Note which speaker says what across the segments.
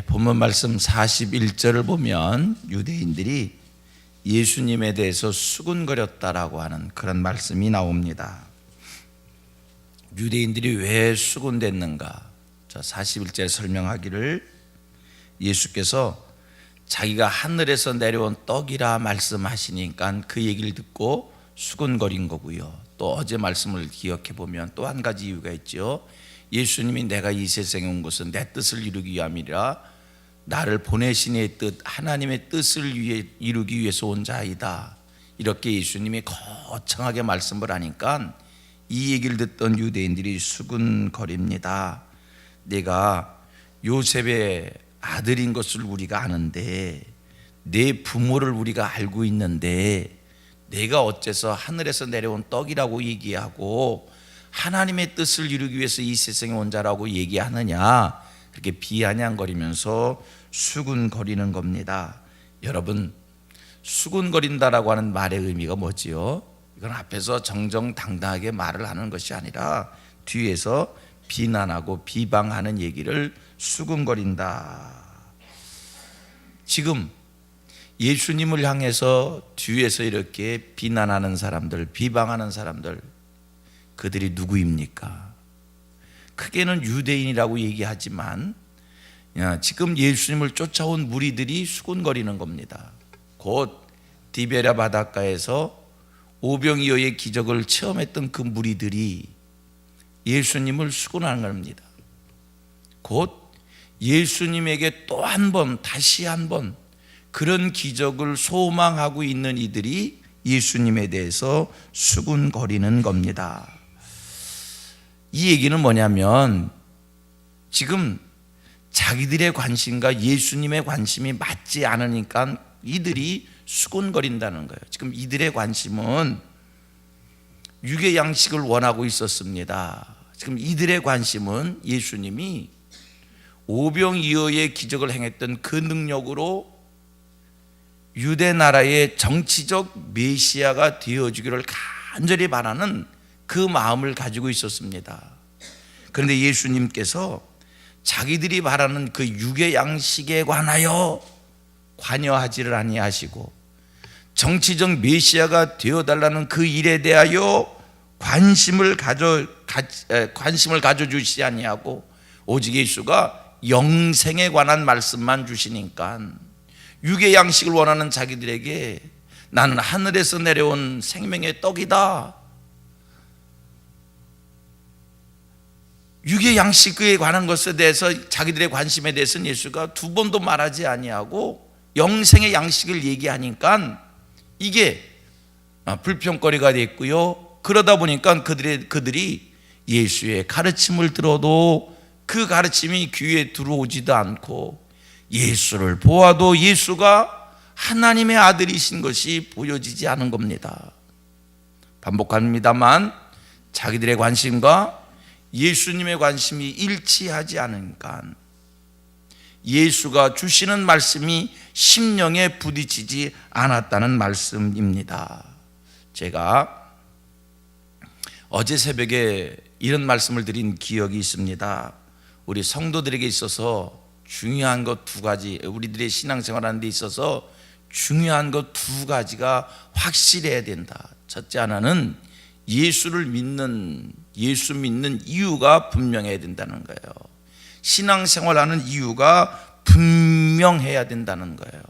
Speaker 1: 본문 말씀 41절을 보면 유대인들이 예수님에 대해서 수군거렸다라고 하는 그런 말씀이 나옵니다. 유대인들이 왜 수군댔는가? 41절 설명하기를 예수께서 자기가 하늘에서 내려온 떡이라 말씀하시니까 그 얘기를 듣고 수군거린 거고요. 또 어제 말씀을 기억해 보면 또 한 가지 이유가 있죠. 예수님이 내가 이 세상에 온 것은 내 뜻을 이루기 위함이라 나를 보내신 이의 뜻, 하나님의 뜻을 이루기 위해서 온 자이다. 이렇게 예수님이 거창하게 말씀을 하니까 이 얘기를 듣던 유대인들이 수군거립니다. 내가 요셉의 아들인 것을 우리가 아는데, 내 부모를 우리가 알고 있는데 내가 어째서 하늘에서 내려온 떡이라고 얘기하고 하나님의 뜻을 이루기 위해서 이 세상에 온 자라고 얘기하느냐, 그렇게 비아냥거리면서 수군거리는 겁니다. 여러분, 수군거린다라고 하는 말의 의미가 뭐지요? 이건 앞에서 정정당당하게 말을 하는 것이 아니라 뒤에서 비난하고 비방하는 얘기를 수군거린다. 지금 예수님을 향해서 뒤에서 이렇게 비난하는 사람들, 비방하는 사람들, 그들이 누구입니까? 크게는 유대인이라고 얘기하지만 지금 예수님을 쫓아온 무리들이 수군거리는 겁니다. 곧 디베랴 바닷가에서 오병이어의 기적을 체험했던 그 무리들이 예수님을 수군하는 겁니다. 곧 예수님에게 또 한 번, 다시 한 번 그런 기적을 소망하고 있는 이들이 예수님에 대해서 수군거리는 겁니다. 이 얘기는 뭐냐면 지금 자기들의 관심과 예수님의 관심이 맞지 않으니까 이들이 수군거린다는 거예요. 지금 이들의 관심은 육의 양식을 원하고 있었습니다. 지금 이들의 관심은 예수님이 오병이어의 기적을 행했던 그 능력으로 유대 나라의 정치적 메시아가 되어주기를 간절히 바라는 그 마음을 가지고 있었습니다. 그런데 예수님께서 자기들이 바라는 그 육의 양식에 관하여 관여하지를 아니하시고 정치적 메시아가 되어달라는 그 일에 대하여 관심을 가져주시지 아니하고 오직 예수가 영생에 관한 말씀만 주시니까 육의 양식을 원하는 자기들에게 나는 하늘에서 내려온 생명의 떡이다, 육의 양식에 관한 것에 대해서 자기들의 관심에 대해서는 예수가 두 번도 말하지 아니하고 영생의 양식을 얘기하니까 이게 불평거리가 됐고요. 그러다 보니까 그들이 예수의 가르침을 들어도 그 가르침이 귀에 들어오지도 않고 예수를 보아도 예수가 하나님의 아들이신 것이 보여지지 않은 겁니다. 반복합니다만 자기들의 관심과 예수님의 관심이 일치하지 않으니까 예수가 주시는 말씀이 심령에 부딪히지 않았다는 말씀입니다. 제가 어제 새벽에 이런 말씀을 드린 기억이 있습니다. 우리 성도들에게 있어서 중요한 것 두 가지, 우리들의 신앙생활하는 데 있어서 중요한 것 두 가지가 확실해야 된다. 첫째 하나는 예수 믿는 이유가 분명해야 된다는 거예요. 신앙생활하는 이유가 분명해야 된다는 거예요.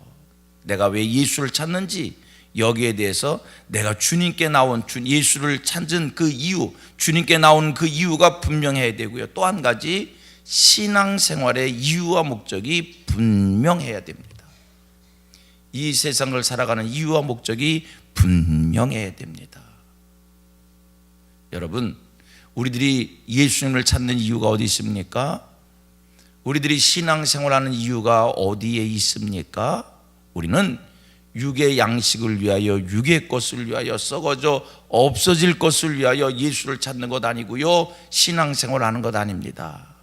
Speaker 1: 내가 왜 예수를 찾는지, 여기에 대해서 내가 주님께 나온 예수를 찾은 그 이유, 주님께 나온 그 이유가 분명해야 되고요. 또 한 가지, 신앙생활의 이유와 목적이 분명해야 됩니다. 이 세상을 살아가는 이유와 목적이 분명해야 됩니다. 여러분, 우리들이 예수님을 찾는 이유가 어디 있습니까? 우리들이 신앙생활하는 이유가 어디에 있습니까? 우리는 육의 양식을 위하여, 육의 것을 위하여, 썩어져 없어질 것을 위하여 예수를 찾는 것 아니고요, 신앙생활하는 것 아닙니다.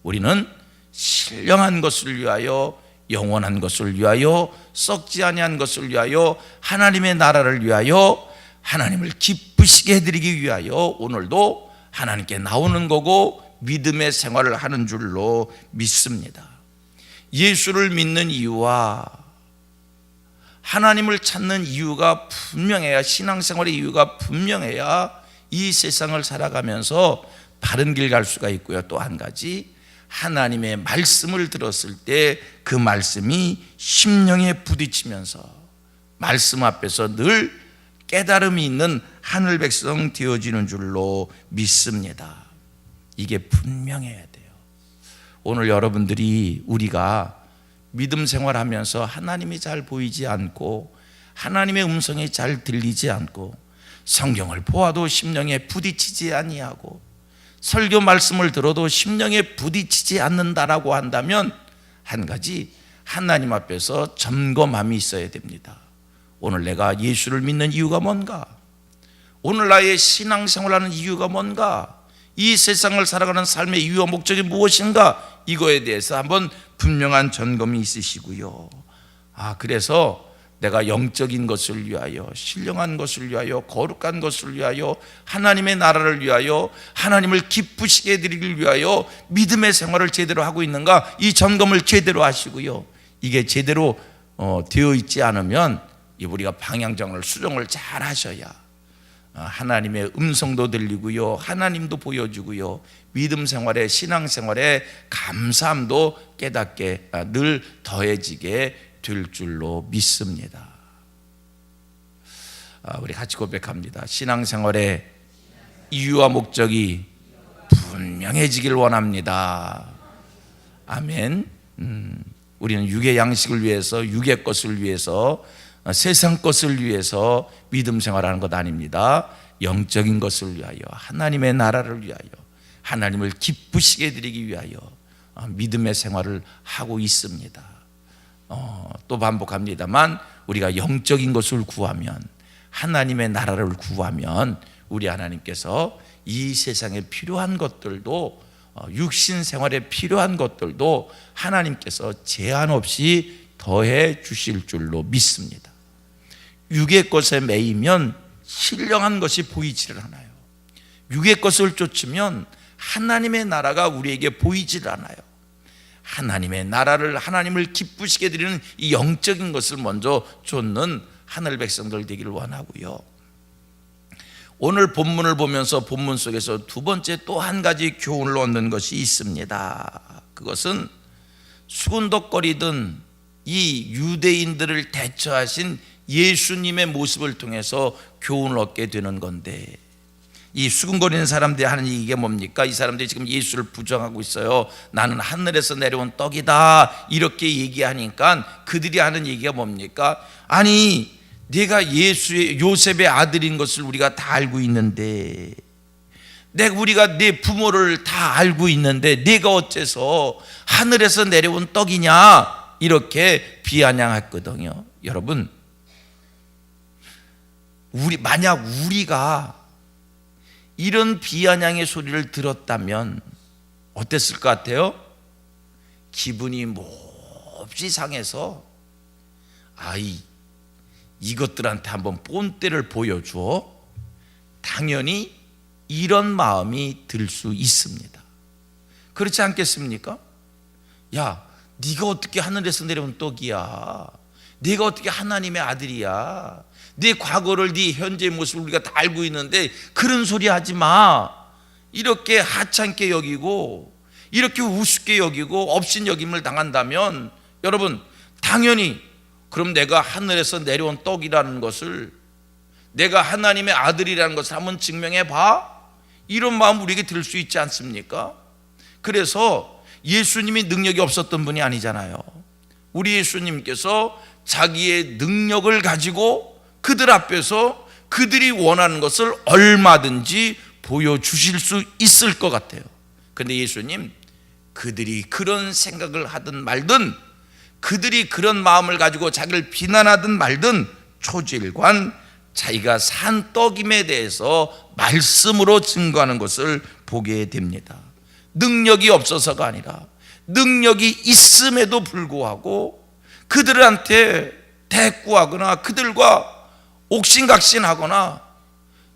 Speaker 1: 우리는 신령한 것을 위하여, 영원한 것을 위하여, 썩지 아니한 것을 위하여, 하나님의 나라를 위하여, 하나님을 기쁘시게 해드리기 위하여 오늘도 하나님께 나오는 거고 믿음의 생활을 하는 줄로 믿습니다. 예수를 믿는 이유와 하나님을 찾는 이유가 분명해야, 신앙생활의 이유가 분명해야 이 세상을 살아가면서 바른 길 갈 수가 있고요. 또 한 가지, 하나님의 말씀을 들었을 때 그 말씀이 심령에 부딪히면서 말씀 앞에서 늘 깨달음이 있는 하늘 백성 되어지는 줄로 믿습니다. 이게 분명해야 돼요. 오늘 여러분들이, 우리가 믿음 생활하면서 하나님이 잘 보이지 않고 하나님의 음성이 잘 들리지 않고 성경을 보아도 심령에 부딪히지 아니하고 설교 말씀을 들어도 심령에 부딪히지 않는다라고 한다면 한 가지, 하나님 앞에서 점검함이 있어야 됩니다. 오늘 내가 예수를 믿는 이유가 뭔가? 오늘 나의 신앙생활하는 이유가 뭔가? 이 세상을 살아가는 삶의 이유와 목적이 무엇인가? 이거에 대해서 한번 분명한 점검이 있으시고요. 그래서 내가 영적인 것을 위하여, 신령한 것을 위하여, 거룩한 것을 위하여, 하나님의 나라를 위하여, 하나님을 기쁘시게 해드리길 위하여 믿음의 생활을 제대로 하고 있는가? 이 점검을 제대로 하시고요. 이게 제대로 되어 있지 않으면 우리가 방향정을 수정을 잘 하셔야 하나님의 음성도 들리고요, 하나님도 보여주고요, 믿음 생활에, 신앙 생활에 감사함도 깨닫게 늘 더해지게 될 줄로 믿습니다. 우리 같이 고백합니다. 신앙 생활의 이유와 목적이 분명해지길 원합니다. 아멘. 우리는 육의 양식을 위해서, 육의 것을 위해서, 세상 것을 위해서 믿음 생활하는 것 아닙니다. 영적인 것을 위하여, 하나님의 나라를 위하여, 하나님을 기쁘시게 해드리기 위하여 믿음의 생활을 하고 있습니다. 또 반복합니다만, 우리가 영적인 것을 구하면, 하나님의 나라를 구하면 우리 하나님께서 이 세상에 필요한 것들도, 육신 생활에 필요한 것들도 하나님께서 제한 없이 더해 주실 줄로 믿습니다. 육의 것에 매이면 신령한 것이 보이지를 않아요. 육의 것을 쫓으면 하나님의 나라가 우리에게 보이질 않아요. 하나님의 나라를, 하나님을 기쁘시게 드리는 이 영적인 것을 먼저 쫓는 하늘 백성들 되기를 원하고요. 오늘 본문을 보면서 본문 속에서 두 번째 또 한 가지 교훈을 얻는 것이 있습니다. 그것은 수군덕거리던 이 유대인들을 대처하신 예수님의 모습을 통해서 교훈을 얻게 되는 건데, 이 수군거리는 사람들이 하는 얘기가 뭡니까? 이 사람들이 지금 예수를 부정하고 있어요. 나는 하늘에서 내려온 떡이다, 이렇게 얘기하니까 그들이 하는 얘기가 뭡니까? 아니, 네가 요셉의 아들인 것을 우리가 다 알고 있는데, 우리가 네 부모를 다 알고 있는데 네가 어째서 하늘에서 내려온 떡이냐, 이렇게 비아냥했거든요. 여러분, 만약 우리가 이런 비아냥의 소리를 들었다면 어땠을 것 같아요? 기분이 몹시 상해서 이것들한테 한번 본때를 보여줘, 당연히 이런 마음이 들 수 있습니다. 그렇지 않겠습니까? 야, 네가 어떻게 하늘에서 내려온 떡이야? 네가 어떻게 하나님의 아들이야? 네 과거를, 네 현재의 모습을 우리가 다 알고 있는데 그런 소리 하지 마. 이렇게 하찮게 여기고, 이렇게 우습게 여기고 업신여김을 당한다면, 여러분, 당연히 그럼 내가 하늘에서 내려온 떡이라는 것을, 내가 하나님의 아들이라는 것을 한번 증명해 봐, 이런 마음 우리에게 들 수 있지 않습니까? 그래서 예수님이 능력이 없었던 분이 아니잖아요. 우리 예수님께서 자기의 능력을 가지고 그들 앞에서 그들이 원하는 것을 얼마든지 보여주실 수 있을 것 같아요. 그런데 예수님, 그들이 그런 생각을 하든 말든, 그들이 그런 마음을 가지고 자기를 비난하든 말든, 초질관 자기가 산 떡임에 대해서 말씀으로 증거하는 것을 보게 됩니다. 능력이 없어서가 아니라 능력이 있음에도 불구하고 그들한테 대꾸하거나 그들과 옥신각신하거나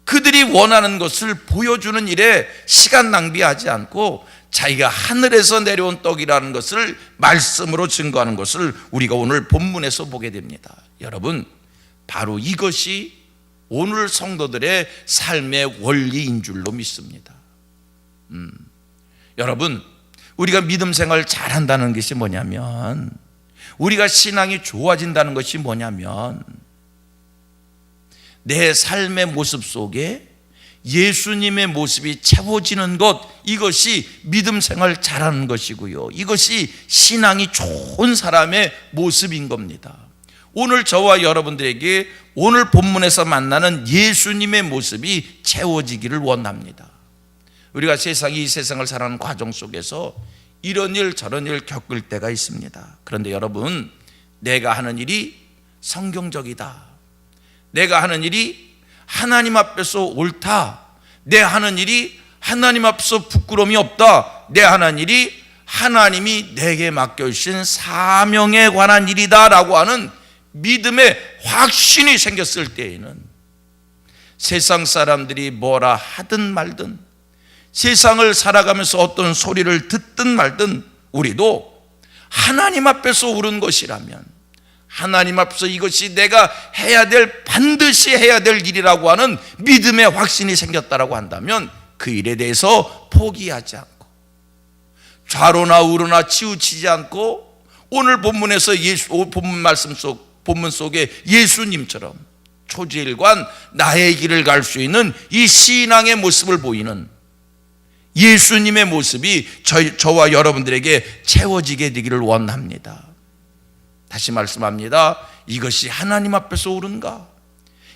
Speaker 1: 그들이 원하는 것을 보여주는 일에 시간 낭비하지 않고 자기가 하늘에서 내려온 떡이라는 것을 말씀으로 증거하는 것을 우리가 오늘 본문에서 보게 됩니다. 여러분, 바로 이것이 오늘 성도들의 삶의 원리인 줄로 믿습니다. 여러분, 우리가 믿음 생활을 잘한다는 것이 뭐냐면, 우리가 신앙이 좋아진다는 것이 뭐냐면, 내 삶의 모습 속에 예수님의 모습이 채워지는 것, 이것이 믿음 생활 잘하는 것이고요, 이것이 신앙이 좋은 사람의 모습인 겁니다. 오늘 저와 여러분들에게 오늘 본문에서 만나는 예수님의 모습이 채워지기를 원합니다. 우리가 이 세상을 살아가는 과정 속에서 이런 일 저런 일 겪을 때가 있습니다. 그런데 여러분, 내가 하는 일이 성경적이다, 내가 하는 일이 하나님 앞에서 옳다, 내 하는 일이 하나님 앞에서 부끄러움이 없다, 내 하는 일이 하나님이 내게 맡겨주신 사명에 관한 일이다 라고 하는 믿음의 확신이 생겼을 때에는 세상 사람들이 뭐라 하든 말든, 세상을 살아가면서 어떤 소리를 듣든 말든, 우리도 하나님 앞에서 옳은 것이라면, 하나님 앞에서 이것이 내가 반드시 해야 될 일이라고 하는 믿음의 확신이 생겼다라고 한다면 그 일에 대해서 포기하지 않고, 좌로나 우로나 치우치지 않고, 오늘 본문에서 본문 속에 예수님처럼 초지일관 나의 길을 갈 수 있는 이 신앙의 모습을 보이는 예수님의 모습이 저와 여러분들에게 채워지게 되기를 원합니다. 다시 말씀합니다. 이것이 하나님 앞에서 옳은가?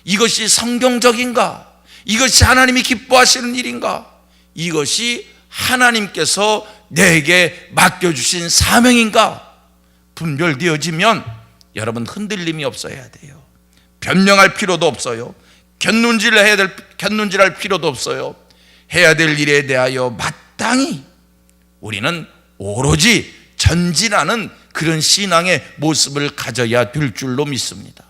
Speaker 1: 이것이 성경적인가? 이것이 하나님이 기뻐하시는 일인가? 이것이 하나님께서 내게 맡겨주신 사명인가? 분별되어지면 여러분, 흔들림이 없어야 돼요. 변명할 필요도 없어요. 곁눈질할 필요도 없어요. 해야 될 일에 대하여 마땅히 우리는 오로지 전진하는 그런 신앙의 모습을 가져야 될 줄로 믿습니다.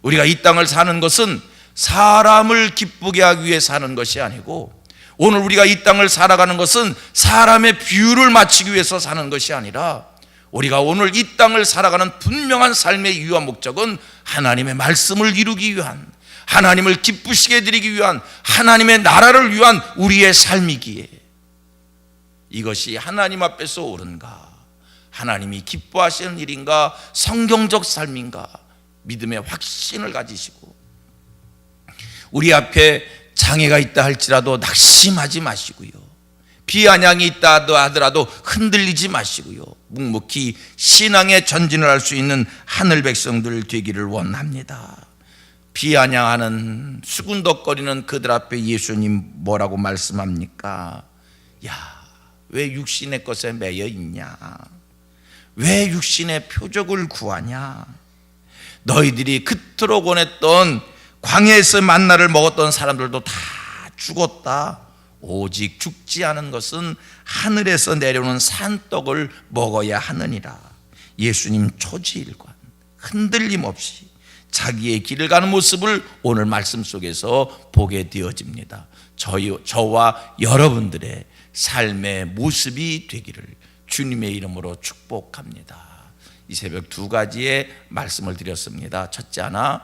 Speaker 1: 우리가 이 땅을 사는 것은 사람을 기쁘게 하기 위해 사는 것이 아니고, 오늘 우리가 이 땅을 살아가는 것은 사람의 비유를 맞추기 위해서 사는 것이 아니라, 우리가 오늘 이 땅을 살아가는 분명한 삶의 이유와 목적은 하나님의 말씀을 이루기 위한, 하나님을 기쁘시게 해드리기 위한, 하나님의 나라를 위한 우리의 삶이기에, 이것이 하나님 앞에서 옳은가, 하나님이 기뻐하시는 일인가, 성경적 삶인가, 믿음의 확신을 가지시고, 우리 앞에 장애가 있다 할지라도 낙심하지 마시고요, 비아냥이 있다 하더라도 흔들리지 마시고요, 묵묵히 신앙의 전진을 할 수 있는 하늘 백성들 되기를 원합니다. 비아냥하는 수군덕거리는 그들 앞에 예수님 뭐라고 말씀합니까? 야, 왜 육신의 것에 매여 있냐? 왜 육신의 표적을 구하냐? 너희들이 그토록 원했던 광야에서 만나를 먹었던 사람들도 다 죽었다. 오직 죽지 않은 것은 하늘에서 내려오는 산떡을 먹어야 하느니라. 예수님 초지일관 흔들림 없이 자기의 길을 가는 모습을 오늘 말씀 속에서 보게 되어집니다. 저와 여러분들의 삶의 모습이 되기를 주님의 이름으로 축복합니다. 이 새벽 두 가지의 말씀을 드렸습니다. 첫째 하나,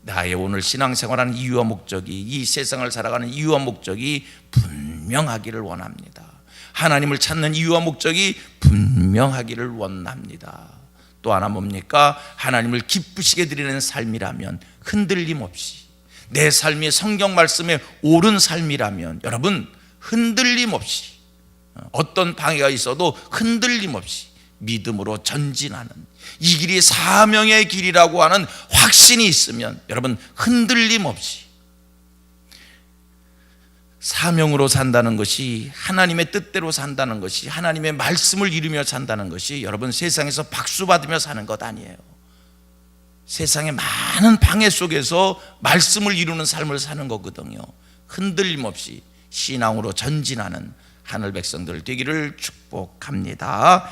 Speaker 1: 나의 오늘 신앙생활하는 이유와 목적이, 이 세상을 살아가는 이유와 목적이 분명하기를 원합니다. 하나님을 찾는 이유와 목적이 분명하기를 원합니다. 또 하나 뭡니까? 하나님을 기쁘시게 드리는 삶이라면, 흔들림 없이 내 삶이 성경 말씀에 옳은 삶이라면, 여러분 흔들림 없이, 어떤 방해가 있어도 흔들림 없이 믿음으로 전진하는, 이 길이 사명의 길이라고 하는 확신이 있으면 여러분 흔들림 없이 사명으로 산다는 것이, 하나님의 뜻대로 산다는 것이, 하나님의 말씀을 이루며 산다는 것이 여러분 세상에서 박수 받으며 사는 것 아니에요. 세상의 많은 방해 속에서 말씀을 이루는 삶을 사는 거거든요. 흔들림 없이 신앙으로 전진하는 하늘 백성들 되기를 축복합니다.